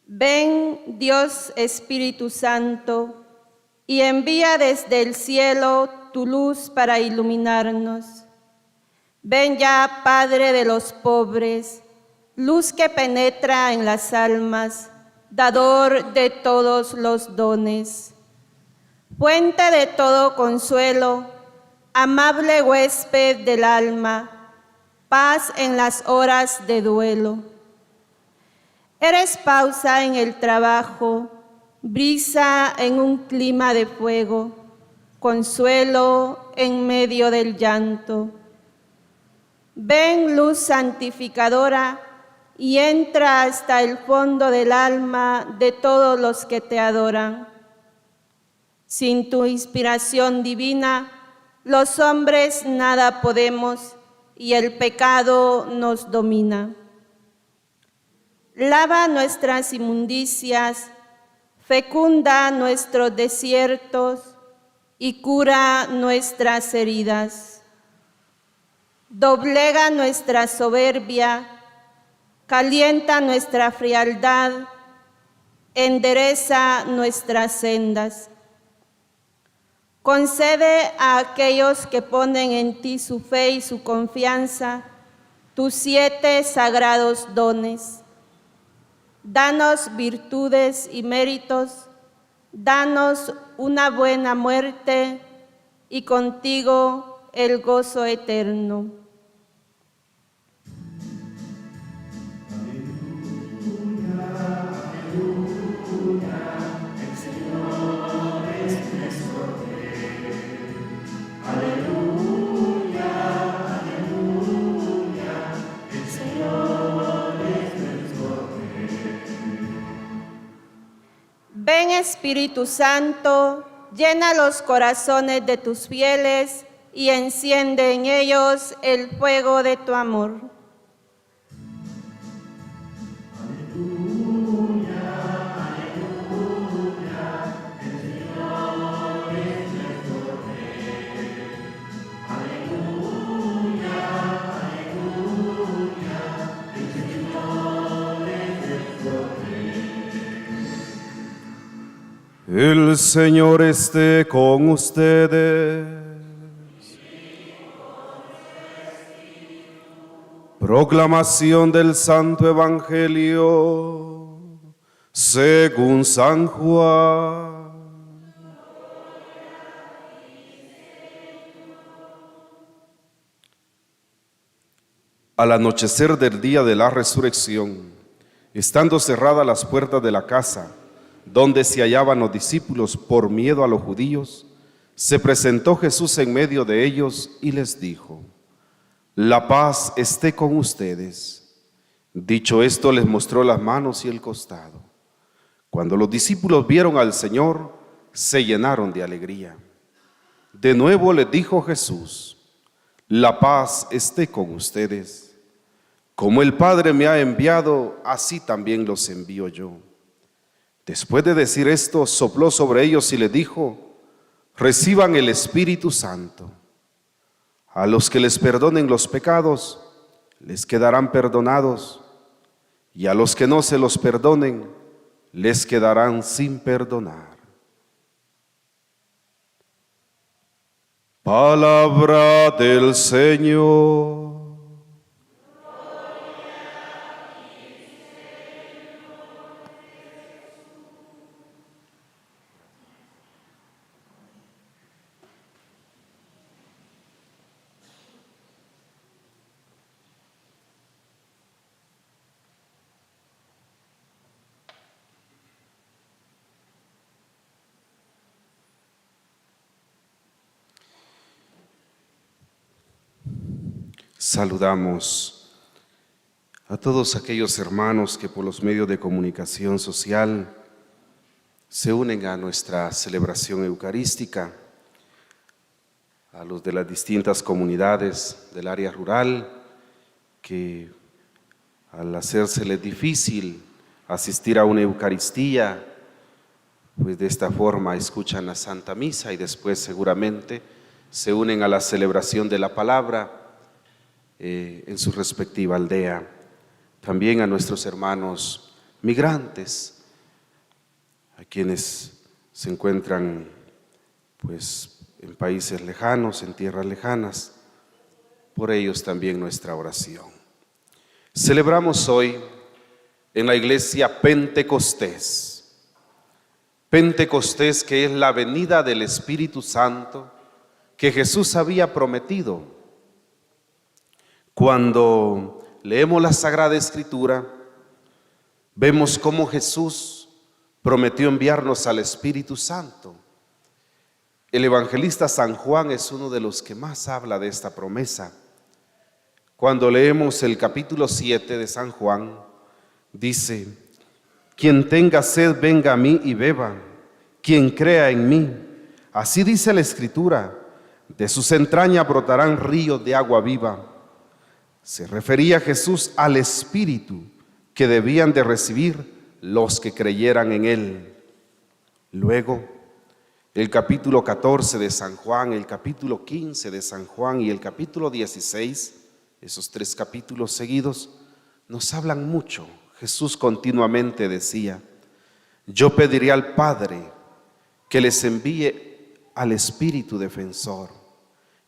Ven, Dios Espíritu Santo, y envía desde el cielo tu luz para iluminarnos. Ven ya, Padre de los pobres, luz que penetra en las almas, dador de todos los dones. Fuente de todo consuelo, amable huésped del alma, paz en las horas de duelo. Eres pausa en el trabajo, brisa en un clima de fuego, consuelo en medio del llanto. Ven, luz santificadora, y entra hasta el fondo del alma de todos los que te adoran. Sin tu inspiración divina, los hombres nada podemos y el pecado nos domina. Lava nuestras inmundicias, fecunda nuestros desiertos y cura nuestras heridas. Doblega nuestra soberbia, calienta nuestra frialdad, endereza nuestras sendas. Concede a aquellos que ponen en ti su fe y su confianza tus 7 sagrados dones. Danos virtudes y méritos, danos una buena muerte y contigo el gozo eterno. Ven, Espíritu Santo, llena los corazones de tus fieles y enciende en ellos el fuego de tu amor. El Señor esté con ustedes. Proclamación del Santo Evangelio según San Juan. Al anochecer del día de la resurrección, estando cerradas las puertas de la casa, donde se hallaban los discípulos por miedo a los judíos, se presentó Jesús en medio de ellos y les dijo: la paz esté con ustedes. Dicho esto, les mostró las manos y el costado. Cuando los discípulos vieron al Señor, se llenaron de alegría. De nuevo les dijo Jesús: la paz esté con ustedes. Como el Padre me ha enviado, así también los envío yo. Después de decir esto, sopló sobre ellos y les dijo: reciban el Espíritu Santo. A los que les perdonen los pecados, les quedarán perdonados, y a los que no se los perdonen, les quedarán sin perdonar. Palabra del Señor. Saludamos a todos aquellos hermanos que por los medios de comunicación social se unen a nuestra celebración eucarística, a los de las distintas comunidades del área rural que al hacérseles difícil asistir a una Eucaristía, pues de esta forma escuchan la Santa Misa y después seguramente se unen a la celebración de la palabra en su respectiva aldea. También a nuestros hermanos migrantes a quienes se encuentran pues en países lejanos, en tierras lejanas, por ellos también nuestra oración. Celebramos hoy en la iglesia Pentecostés. Pentecostés, que es la venida del Espíritu Santo que Jesús había prometido. Cuando leemos la Sagrada Escritura, vemos cómo Jesús prometió enviarnos al Espíritu Santo. El evangelista San Juan es uno de los que más habla de esta promesa. Cuando leemos el capítulo 7 de San Juan, dice: quien tenga sed, venga a mí y beba. Quien crea en mí, así dice la Escritura, de sus entrañas brotarán ríos de agua viva. Se refería Jesús al Espíritu que debían de recibir los que creyeran en Él. Luego, el capítulo 14 de San Juan, el capítulo 15 de San Juan y el capítulo 16, esos 3 capítulos seguidos, nos hablan mucho. Jesús continuamente decía: yo pediré al Padre que les envíe al Espíritu Defensor,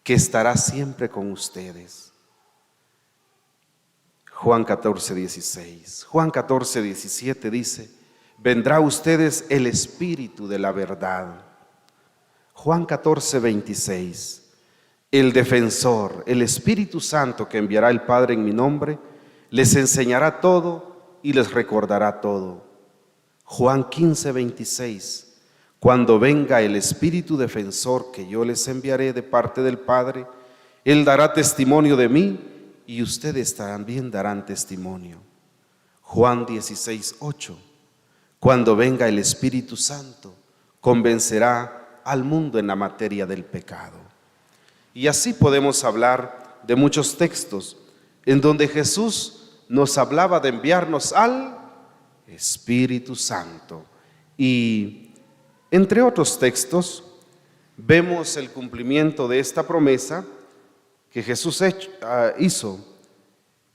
que estará siempre con ustedes. Juan 14, 16. Juan 14, 17 dice: vendrá a ustedes el Espíritu de la verdad. Juan 14, 26. El Defensor, el Espíritu Santo que enviará el Padre en mi nombre, les enseñará todo y les recordará todo. Juan 15, 26. Cuando venga el Espíritu Defensor que yo les enviaré de parte del Padre, Él dará testimonio de mí y ustedes también darán testimonio. Juan 16, 8. Cuando venga el Espíritu Santo, convencerá al mundo en la materia del pecado. Y así podemos hablar de muchos textos en donde Jesús nos hablaba de enviarnos al Espíritu Santo. Y entre otros textos vemos el cumplimiento de esta promesa que Jesús hizo.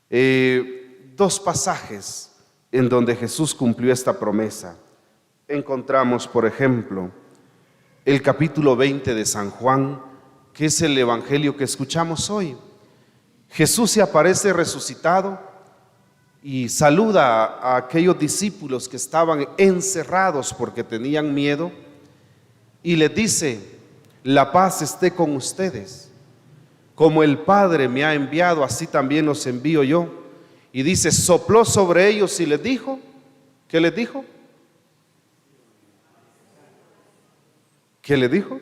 2 pasajes en donde Jesús cumplió esta promesa. Encontramos, por ejemplo, el capítulo 20 de San Juan, que es el evangelio que escuchamos hoy. Jesús se aparece resucitado y saluda a aquellos discípulos que estaban encerrados porque tenían miedo y les dice: la paz esté con ustedes. Como el Padre me ha enviado, así también los envío yo. Y dice, sopló sobre ellos y les dijo, ¿qué les dijo? ¿Qué les dijo?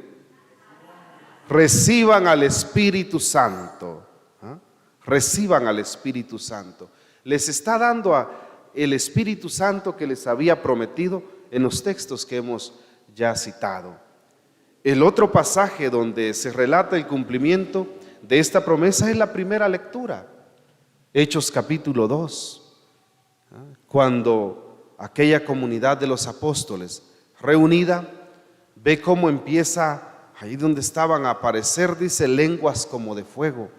Reciban al Espíritu Santo. Reciban al Espíritu Santo. Les está dando el Espíritu Santo que les había prometido en los textos que hemos ya citado. El otro pasaje donde se relata el cumplimiento de esta promesa es la primera lectura, Hechos capítulo 2, cuando aquella comunidad de los apóstoles reunida ve cómo empieza ahí donde estaban a aparecer, dice, lenguas como de fuego.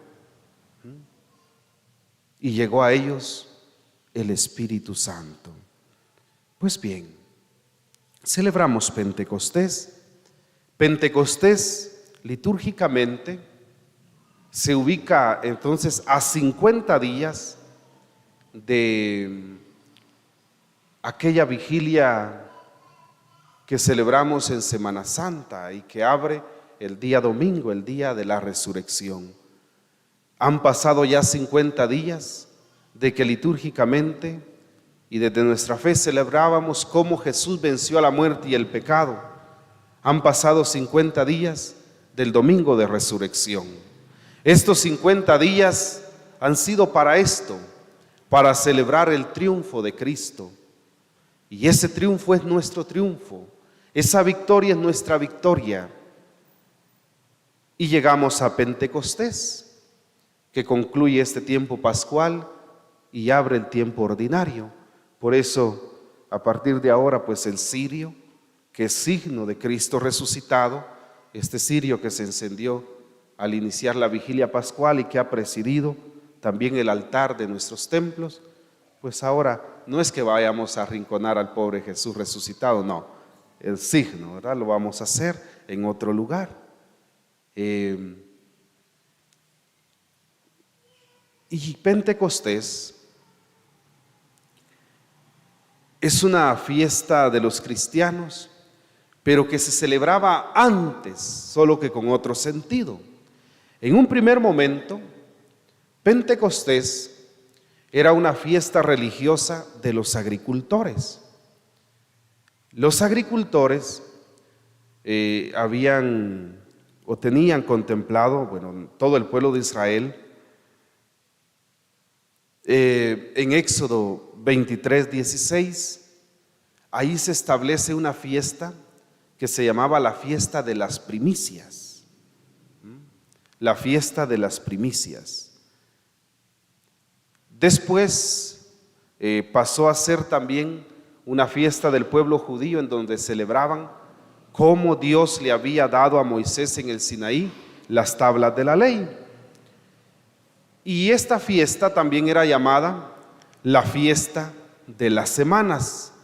Y llegó a ellos el Espíritu Santo. Pues bien, celebramos Pentecostés. Pentecostés litúrgicamente se ubica entonces a 50 días de aquella vigilia que celebramos en Semana Santa y que abre el día domingo, el día de la resurrección. Han pasado ya 50 días de que litúrgicamente y desde nuestra fe celebrábamos cómo Jesús venció a la muerte y el pecado. Han pasado 50 días del domingo de resurrección. Estos 50 días han sido para esto, para celebrar el triunfo de Cristo. Y ese triunfo es nuestro triunfo, esa victoria es nuestra victoria. Y llegamos a Pentecostés, que concluye este tiempo pascual y abre el tiempo ordinario. Por eso, a partir de ahora, pues el cirio, que es signo de Cristo resucitado, este cirio que se encendió al iniciar la vigilia pascual y que ha presidido también el altar de nuestros templos, pues ahora no es que vayamos a arrinconar al pobre Jesús resucitado, no. el signo, ¿verdad? Lo vamos a hacer en otro lugar. Y Pentecostés es una fiesta de los cristianos, pero que se celebraba antes, solo que con otro sentido. En un primer momento, Pentecostés era una fiesta religiosa de los agricultores. Los agricultores habían o tenían contemplado, bueno, todo el pueblo de Israel, en Éxodo 23:16, ahí se establece una fiesta que se llamaba la fiesta de las primicias. La fiesta de las primicias. Después pasó a ser también una fiesta del pueblo judío en donde celebraban cómo Dios le había dado a Moisés en el Sinaí las tablas de la ley. Y esta fiesta también era llamada la fiesta de las semanas.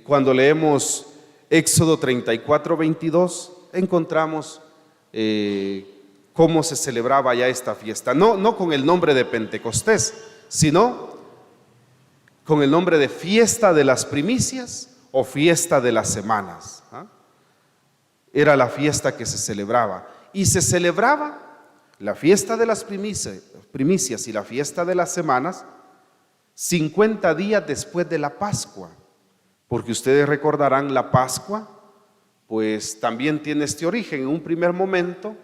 Cuando leemos Éxodo 34:22, encontramos cómo se celebraba ya esta fiesta. No con el nombre de Pentecostés, sino con el nombre de fiesta de las primicias o fiesta de las semanas. Era la fiesta que se celebraba. Y se celebraba la fiesta de las primicias y la fiesta de las semanas 50 días después de la Pascua. Porque ustedes recordarán, la Pascua pues también tiene este origen. En un primer momento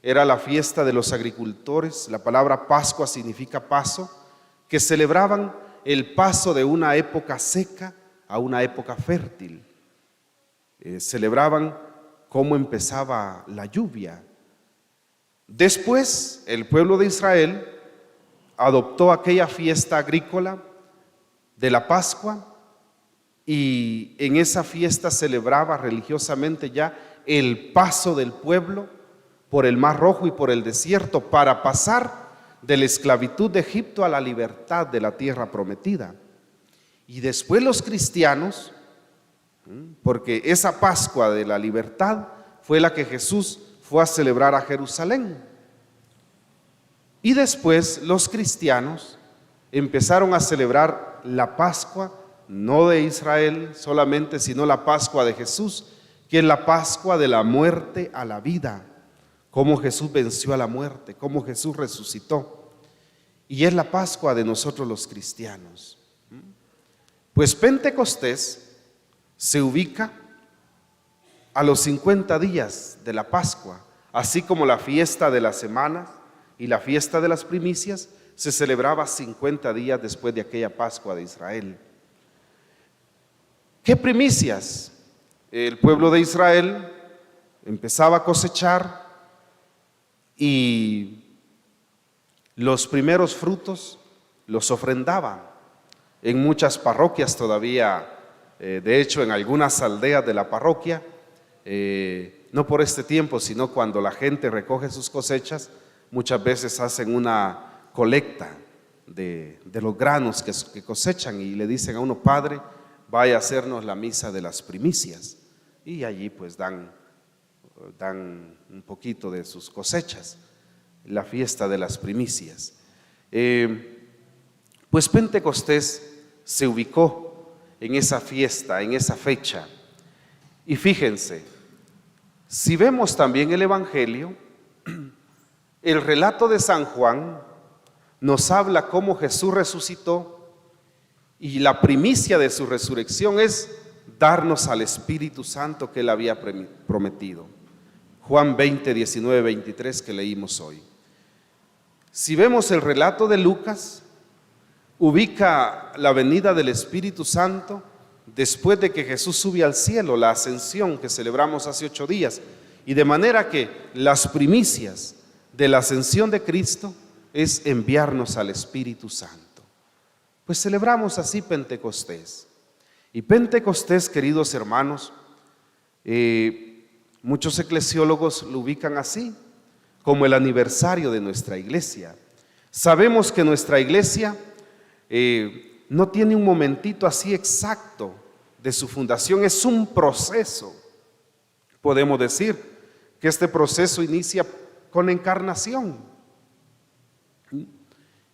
era la fiesta de los agricultores. La palabra Pascua significa paso, que celebraban el paso de una época seca a una época fértil. Celebraban cómo empezaba la lluvia. Después el pueblo de Israel adoptó aquella fiesta agrícola de la Pascua, y en esa fiesta celebraba religiosamente ya el paso del pueblo por el Mar Rojo y por el desierto para pasar de la esclavitud de Egipto a la libertad de la tierra prometida. Y después los cristianos, porque esa Pascua de la libertad fue la que Jesús fue a celebrar a Jerusalén. Y después los cristianos empezaron a celebrar la Pascua, no de Israel solamente, sino la Pascua de Jesús, que es la Pascua de la muerte a la vida, cómo Jesús venció a la muerte, cómo Jesús resucitó. Y es la Pascua de nosotros los cristianos. Pues Pentecostés se ubica a los 50 días de la Pascua, así como la fiesta de las semanas y la fiesta de las primicias se celebraba 50 días después de aquella Pascua de Israel. ¿Qué primicias? El pueblo de Israel empezaba a cosechar y los primeros frutos los ofrendaba. En muchas parroquias todavía, de hecho en algunas aldeas de la parroquia, no por este tiempo, sino cuando la gente recoge sus cosechas, muchas veces hacen una colecta de los granos que cosechan y le dicen a uno: Padre, vaya a hacernos la misa de las primicias. Y allí pues dan un poquito de sus cosechas, la fiesta de las primicias. Pues Pentecostés se ubicó en esa fiesta, en esa fecha. Y fíjense, si vemos también el Evangelio, el relato de San Juan nos habla cómo Jesús resucitó, y la primicia de su resurrección es darnos al Espíritu Santo que Él había prometido. Juan 20, 19, 23 que leímos hoy. Si vemos el relato de Lucas, ubica la venida del Espíritu Santo después de que Jesús sube al cielo, la ascensión que celebramos hace 8 días. Y de manera que las primicias de la ascensión de Cristo es enviarnos al Espíritu Santo. Pues celebramos así Pentecostés. Y Pentecostés, queridos hermanos, muchos eclesiólogos lo ubican así, como el aniversario de nuestra iglesia. Sabemos que nuestra iglesia no tiene un momentito así exacto de su fundación es un proceso. Podemos decir que este proceso inicia con la encarnación.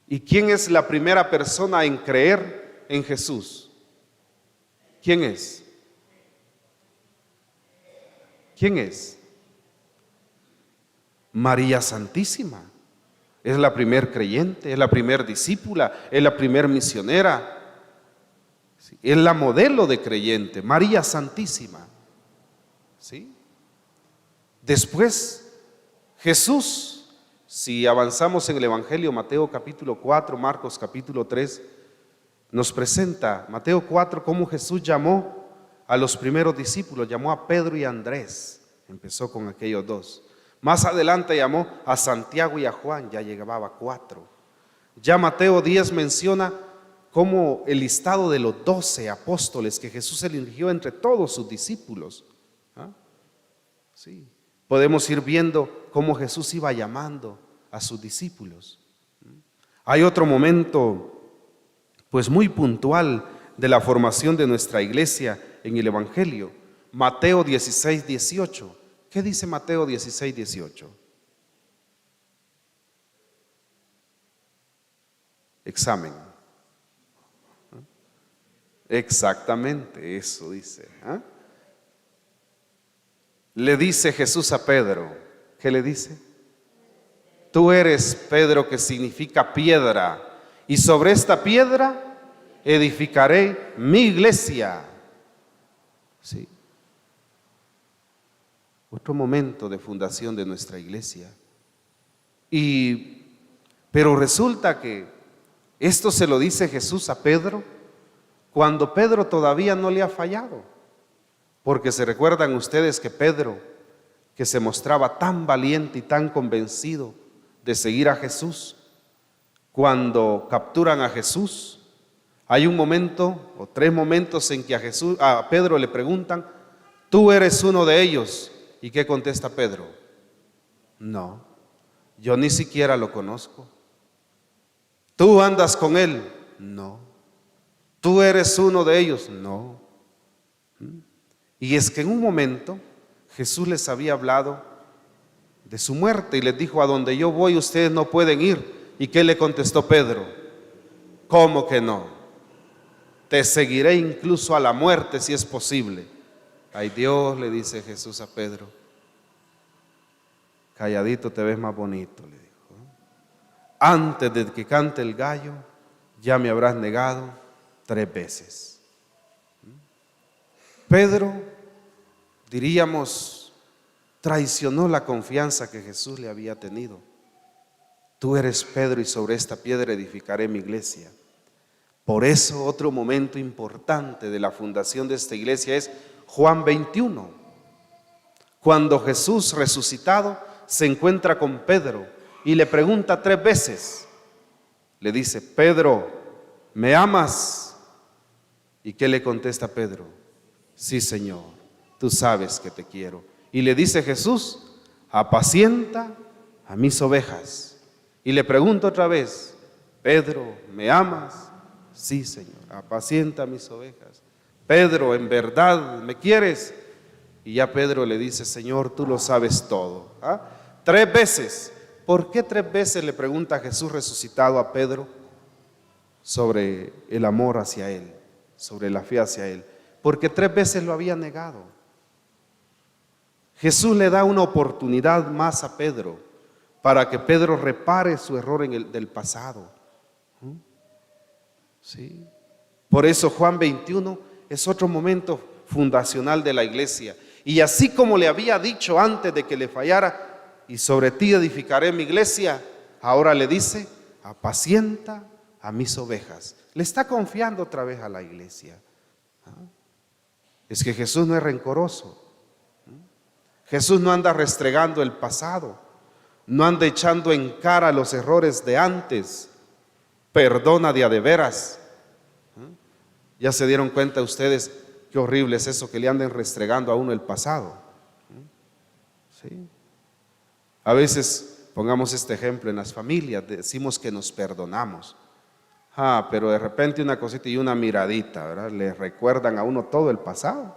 ¿Y quién es la primera persona en creer en Jesús? ¿Quién es? ¿Quién es? María Santísima. Es la primer creyente, es la primer discípula, es la primer misionera. ¿Sí? Es la modelo de creyente, María Santísima. ¿Sí? Después, Jesús, si avanzamos en el Evangelio, Mateo capítulo 4, Marcos capítulo 3, nos presenta, Mateo 4, cómo Jesús llamó a los primeros discípulos, llamó a Pedro y a Andrés, empezó con aquellos dos. Más adelante llamó a Santiago y a Juan, ya llegaba a 4. Ya Mateo 10 menciona cómo el listado de los 12 apóstoles que Jesús eligió entre todos sus discípulos. ¿Ah? Sí. Podemos ir viendo cómo Jesús iba llamando a sus discípulos. Hay otro momento, pues muy puntual, de la formación de nuestra iglesia en el Evangelio. Mateo 16, 18. ¿Qué dice Mateo 16, 18? Examen. Exactamente, eso dice. ¿Ah? Le dice Jesús a Pedro, ¿qué le dice? Tú eres Pedro, que significa piedra, y sobre esta piedra edificaré mi iglesia. Sí. Otro momento de fundación de nuestra iglesia. Pero resulta que esto se lo dice Jesús a Pedro cuando Pedro todavía no le ha fallado. Porque se recuerdan ustedes que Pedro, que se mostraba tan valiente y tan convencido de seguir a Jesús, cuando capturan a Jesús, hay un momento o 3 momentos en que a Pedro le preguntan, ¿tú eres uno de ellos? ¿Y qué contesta Pedro? No, yo ni siquiera lo conozco. ¿Tú andas con él? No. ¿Tú eres uno de ellos? No. Y es que en un momento Jesús les había hablado de su muerte y les dijo, a donde yo voy ustedes no pueden ir. ¿Y qué le contestó Pedro? ¿Cómo que no? Te seguiré incluso a la muerte si es posible. Ay Dios, le dice Jesús a Pedro, calladito te ves más bonito, le dijo. Antes de que cante el gallo, ya me habrás negado 3 veces. Pedro, diríamos, traicionó la confianza que Jesús le había tenido. Tú eres Pedro y sobre esta piedra edificaré mi iglesia. Por eso otro momento importante de la fundación de esta iglesia es Juan 21, cuando Jesús resucitado se encuentra con Pedro y le pregunta 3 veces. Le dice, Pedro, ¿me amas? ¿Y qué le contesta Pedro? Sí, Señor, tú sabes que te quiero. Y le dice Jesús, apacienta a mis ovejas. Y le pregunto otra vez, Pedro, ¿me amas? Sí, Señor, apacienta a mis ovejas. Pedro, ¿en verdad me quieres? Y ya Pedro le dice, Señor, tú lo sabes todo. 3 veces. ¿Por qué 3 veces le pregunta Jesús resucitado a Pedro sobre el amor hacia él, sobre la fe hacia él? Porque 3 veces lo había negado. Jesús le da una oportunidad más a Pedro para que Pedro repare su error del pasado. ¿Sí? Por eso Juan 21 es otro momento fundacional de la iglesia. Y así como le había dicho antes de que le fallara, y sobre ti edificaré mi iglesia, ahora le dice, apacienta a mis ovejas. Le está confiando otra vez a la iglesia. Es que Jesús no es rencoroso. Jesús no anda restregando el pasado, no anda echando en cara los errores de antes. Perdona de a de veras. Ya se dieron cuenta ustedes qué horrible es eso que le anden restregando a uno el pasado. ¿Sí? A veces, pongamos este ejemplo, en las familias decimos que nos perdonamos. Pero de repente una cosita y una miradita, ¿verdad? Le recuerdan a uno todo el pasado.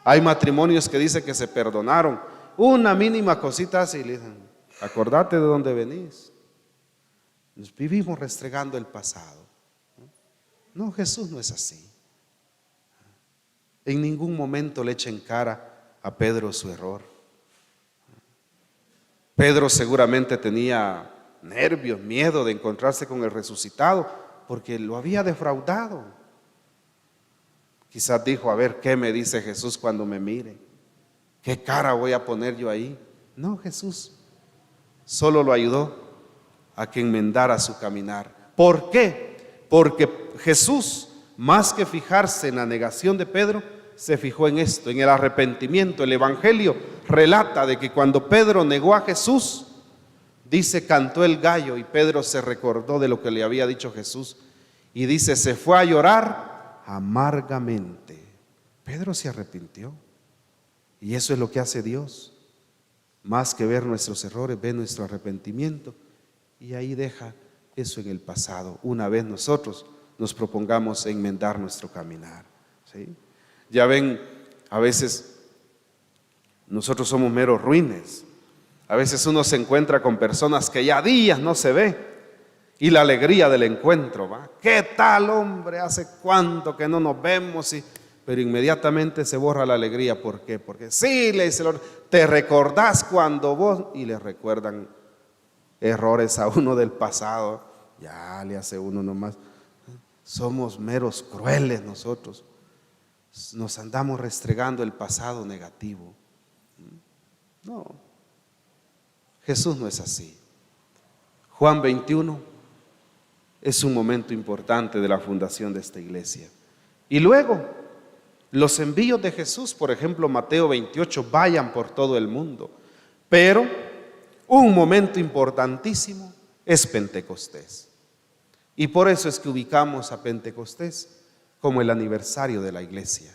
Hay matrimonios que dicen que se perdonaron, una mínima cosita así, y le dicen, acordate de dónde venís. Nos vivimos restregando el pasado. No, Jesús no es así. En ningún momento le echa en cara a Pedro su error. Pedro seguramente tenía nervios, miedo de encontrarse con el resucitado, porque lo había defraudado. Quizás dijo, a ver, ¿qué me dice Jesús cuando me mire? ¿Qué cara voy a poner yo ahí? No, Jesús solo lo ayudó a que enmendara su caminar. ¿Por qué? Porque Jesús, más que fijarse en la negación de Pedro, se fijó en esto, en el arrepentimiento. El Evangelio relata de que cuando Pedro negó a Jesús, dice, cantó el gallo y Pedro se recordó de lo que le había dicho Jesús y dice, se fue a llorar amargamente. Pedro se arrepintió y eso es lo que hace Dios. Más que ver nuestros errores, ve nuestro arrepentimiento y ahí deja eso en el pasado. Una vez nosotros nos propongamos enmendar nuestro caminar, ¿sí? Ya ven, a veces nosotros somos meros ruines. A veces uno se encuentra con personas que ya días no se ve y la alegría del encuentro, ¿va? ¿Qué tal, hombre? ¿Hace cuánto que no nos vemos? Pero inmediatamente se borra la alegría. ¿Por qué? Porque sí, le dice el otro, te recordás cuando vos, y le recuerdan errores a uno del pasado. Ya le hace uno nomás. Somos meros crueles nosotros. Nos andamos restregando el pasado negativo. No, Jesús no es así. Juan 21 es un momento importante de la fundación de esta iglesia. Y luego, los envíos de Jesús, por ejemplo, Mateo 28, vayan por todo el mundo. Pero un momento importantísimo es Pentecostés. Y por eso es que ubicamos a Pentecostés como el aniversario de la iglesia,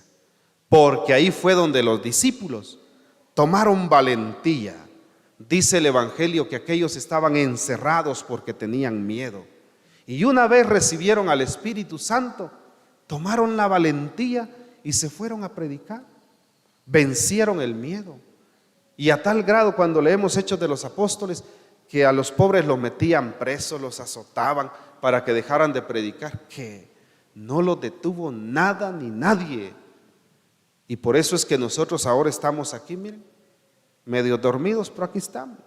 porque ahí fue donde los discípulos tomaron valentía. Dice el Evangelio que aquellos estaban encerrados porque tenían miedo, y una vez recibieron al Espíritu Santo, tomaron la valentía y se fueron a predicar, vencieron el miedo, y a tal grado cuando leemos Hechos de los Apóstoles, que a los pobres los metían presos, los azotaban para que dejaran de predicar, que no los detuvo nada ni nadie. Y por eso es que nosotros ahora estamos aquí, miren, medio dormidos, pero aquí estamos.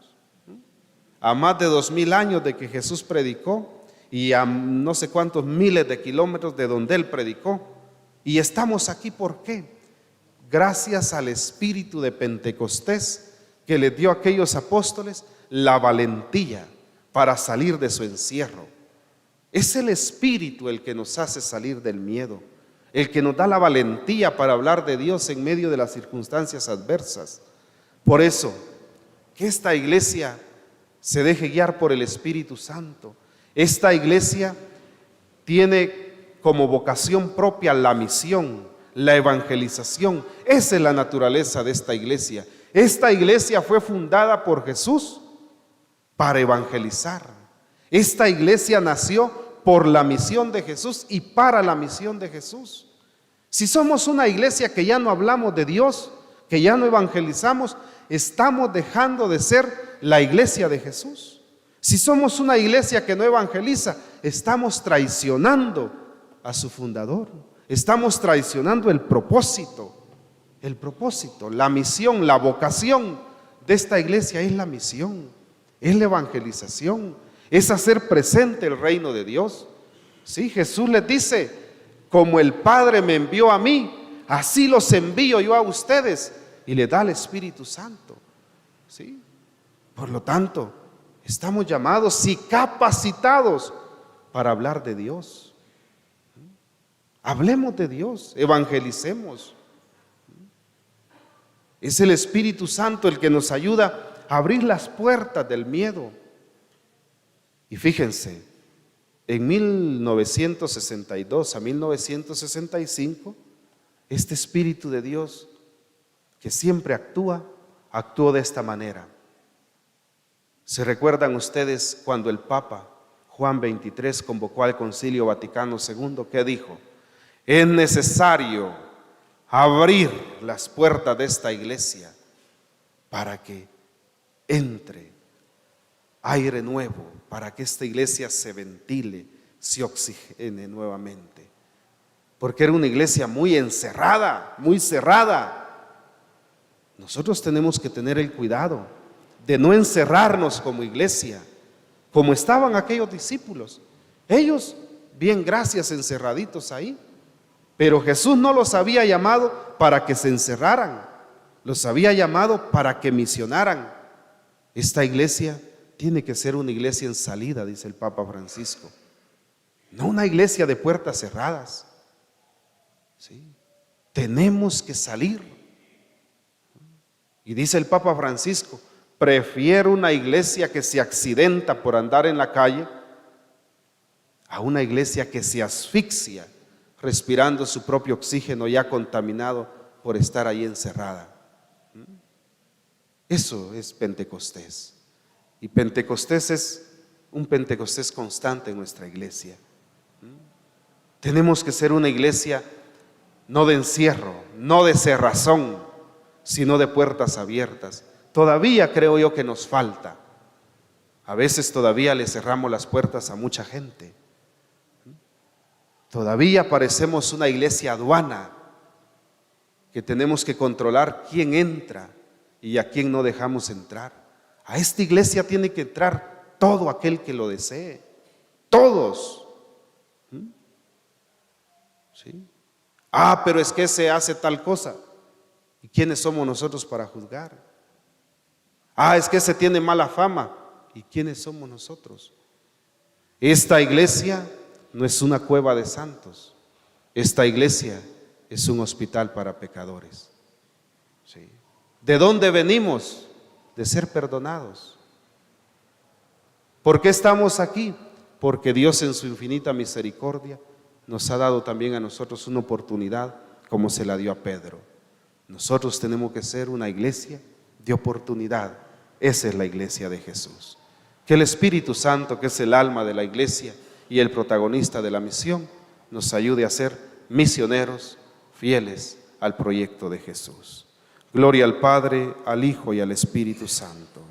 A más de 2000 años de que Jesús predicó y a no sé cuántos miles de kilómetros de donde Él predicó. Y estamos aquí, ¿por qué? Gracias al Espíritu de Pentecostés que les dio a aquellos apóstoles la valentía para salir de su encierro. Es el Espíritu el que nos hace salir del miedo, el que nos da la valentía para hablar de Dios en medio de las circunstancias adversas. Por eso, que esta iglesia se deje guiar por el Espíritu Santo. Esta iglesia tiene como vocación propia la misión, la evangelización. Esa es la naturaleza de esta iglesia. Esta iglesia fue fundada por Jesús para evangelizar. Esta iglesia nació por la misión de Jesús y para la misión de Jesús. Si somos una iglesia que ya no hablamos de Dios, que ya no evangelizamos, estamos dejando de ser la iglesia de Jesús. Si somos una iglesia que no evangeliza, estamos traicionando a su fundador. Estamos traicionando el propósito, la misión, la vocación de esta iglesia es la misión, es la evangelización. Es hacer presente el reino de Dios. Sí, Jesús les dice, como el Padre me envió a mí, así los envío yo a ustedes, y le da el Espíritu Santo. Sí, por lo tanto, estamos llamados y capacitados para hablar de Dios. Hablemos de Dios, evangelicemos. Es el Espíritu Santo el que nos ayuda a abrir las puertas del miedo. Y fíjense, en 1962 a 1965, este Espíritu de Dios que siempre actuó de esta manera. ¿Se recuerdan ustedes cuando el Papa Juan 23 convocó al Concilio Vaticano II, ¿qué dijo? Es necesario abrir las puertas de esta iglesia para que entre aire nuevo, para que esta iglesia se ventile, se oxigene nuevamente. Porque era una iglesia muy encerrada, muy cerrada. Nosotros tenemos que tener el cuidado de no encerrarnos como iglesia, como estaban aquellos discípulos. Ellos, bien, gracias, encerraditos ahí. Pero Jesús no los había llamado para que se encerraran, los había llamado para que misionaran. Esta iglesia tiene que ser una iglesia en salida, dice el Papa Francisco, no una iglesia de puertas cerradas. ¿Sí? Tenemos que salir. Y dice el Papa Francisco, prefiero una iglesia que se accidenta por andar en la calle a una iglesia que se asfixia respirando su propio oxígeno ya contaminado por estar ahí encerrada. Eso es Pentecostés. Y Pentecostés es un Pentecostés constante en nuestra iglesia. Tenemos que ser una iglesia no de encierro, no de cerrazón, sino de puertas abiertas. Todavía creo yo que nos falta. A veces todavía le cerramos las puertas a mucha gente. Todavía parecemos una iglesia aduana que tenemos que controlar quién entra y a quién no dejamos entrar. A esta iglesia tiene que entrar todo aquel que lo desee, todos. ¿Sí? Pero es que se hace tal cosa. ¿Y quiénes somos nosotros para juzgar? Es que se tiene mala fama. ¿Y quiénes somos nosotros? Esta iglesia no es una cueva de santos. Esta iglesia es un hospital para pecadores. ¿Sí? ¿De dónde venimos? De ser perdonados. ¿Por qué estamos aquí? Porque Dios en su infinita misericordia nos ha dado también a nosotros una oportunidad como se la dio a Pedro. Nosotros tenemos que ser una iglesia de oportunidad. Esa es la iglesia de Jesús. Que el Espíritu Santo, que es el alma de la iglesia y el protagonista de la misión, nos ayude a ser misioneros fieles al proyecto de Jesús. Gloria al Padre, al Hijo y al Espíritu Santo.